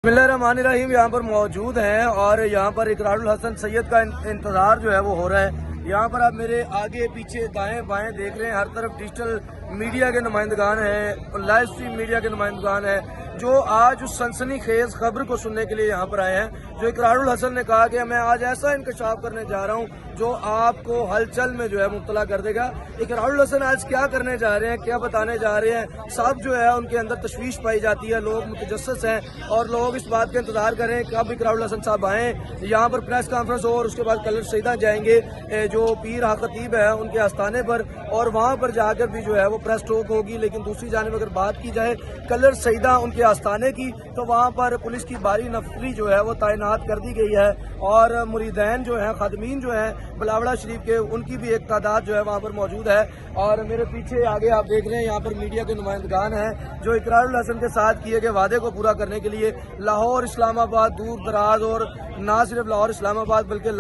बिस्मिल्लाहिर्रहमानिर्रहीम। यहाँ पर मौजूद हैं और यहाँ पर इकरारुल हसन सैयद का इंतज़ार जो है वो हो रहा है। यहाँ पर आप मेरे आगे पीछे दाएं बाएं देख रहे हैं, हर तरफ डिजिटल मीडिया के नुमाइंदगान हैं, लाइव स्ट्रीम मीडिया के नुमाइंदगान हैं जो आज उस सनसनीखेज खबर को सुनने के लिए यहाँ पर आए हैं। जो इकरारुल हसन ने कहा कि मैं आज ऐसा इंकशाफ करने जा रहा हूँ जो आपको हलचल में जो है मुब्तला कर देगा। इकरारुल हसन आज क्या करने जा रहे हैं, क्या बताने जा रहे हैं, सब जो है उनके अंदर तशवीश पाई जाती है। लोग मुतजस्सिस हैं और लोग इस बात का इंतजार कर रहे हैं कब इकरारुल हसन साहब आए, यहाँ पर प्रेस कॉन्फ्रेंस हो और उसके बाद कलर सईदा जाएंगे जो पीर खतीब है उनके आस्थाने पर, और वहाँ पर जाकर भी जो है वो प्रेस टॉक होगी। लेकिन दूसरी जानिब अगर बात की जाए कलर सईदा उनके आस्थाने की, तो वहाँ पर पुलिस की भारी नफरी जो है वो तैनात कर दी गई है और मुरीदैन जो है, खादमीन जो है बिलावड़ा शरीफ के, उनकी भी एक तादाद जो है वहाँ पर मौजूद है। और मेरे पीछे आगे आप देख रहे हैं यहाँ पर मीडिया के नुमाइंदगान हैं जो इकरारुल हसन के साथ किए गए वादे को पूरा करने के लिए लाहौर, इस्लामाबाद, दूर दराज और ना सिर्फ लाहौर इस्लामाबाद बल्कि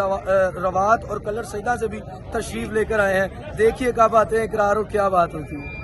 रवात और कलर सईदा से भी तशरीफ लेकर आए हैं। देखिए कब आते हैं इकरार और क्या बात होती है।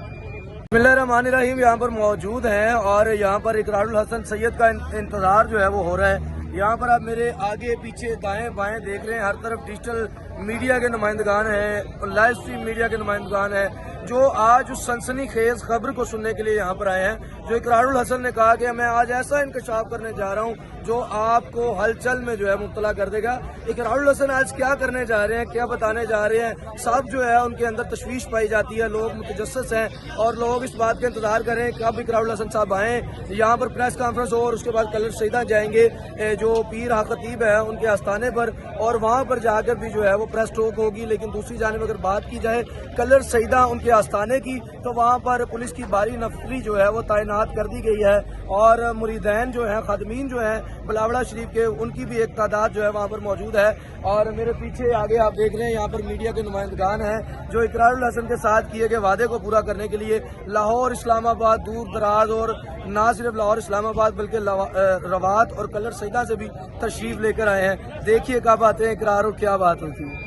बिस्मिल्लाहिर्रहमानिर्रहीम। यहाँ पर मौजूद हैं और यहाँ पर इकरारुल हसन सैयद का इंतज़ार जो है वो हो रहा है। यहाँ पर आप मेरे आगे पीछे दाएं बाएं देख रहे हैं, हर तरफ डिजिटल मीडिया के नुमाइंदगान हैं, लाइव स्ट्रीम मीडिया के नुमाइंदगान हैं जो आज उस सनसनीखेज खबर को सुनने के लिए यहाँ पर आए हैं। जो इकरारुल हसन ने कहा कि मैं आज ऐसा इंकशाफ करने जा रहा हूँ जो आपको हलचल में जो है मुब्तला कर देगा। इकरारुल हसन आज क्या करने जा रहे हैं, क्या बताने जा रहे हैं, सब जो है उनके अंदर तशवीश पाई जाती है। लोग मुतजस्सिस हैं और लोग इस बात का इंतजार कर रहे हैं कब इकरारुल हसन साहब आए, यहाँ पर प्रेस कॉन्फ्रेंस हो और उसके बाद कलर सईदा जाएंगे जो पीर खतीब है उनके आस्थाने पर, और वहाँ पर जाकर भी जो है वो प्रेस टॉक होगी। लेकिन दूसरी जानिब अगर बात की जाए कलर सईदा उनके आस्थाने की, तो वहाँ पर पुलिस की भारी नफरी जो है वो तैनात कर दी गई है और मुरीदैन जो है, खादमीन जो है बिलावड़ा शरीफ के, उनकी भी एक तादाद जो है वहाँ पर मौजूद है। और मेरे पीछे आगे आप देख रहे हैं यहाँ पर मीडिया के नुमाइंदगान हैं जो इकरारुल हसन के साथ किए गए वादे को पूरा करने के लिए लाहौर, इस्लामाबाद, दूर दराज और ना सिर्फ लाहौर इस्लामाबाद बल्कि रवात और कलर सईदा से भी तशरीफ लेकर आए हैं। देखिए कब आते हैं इकरार और क्या बात होती है।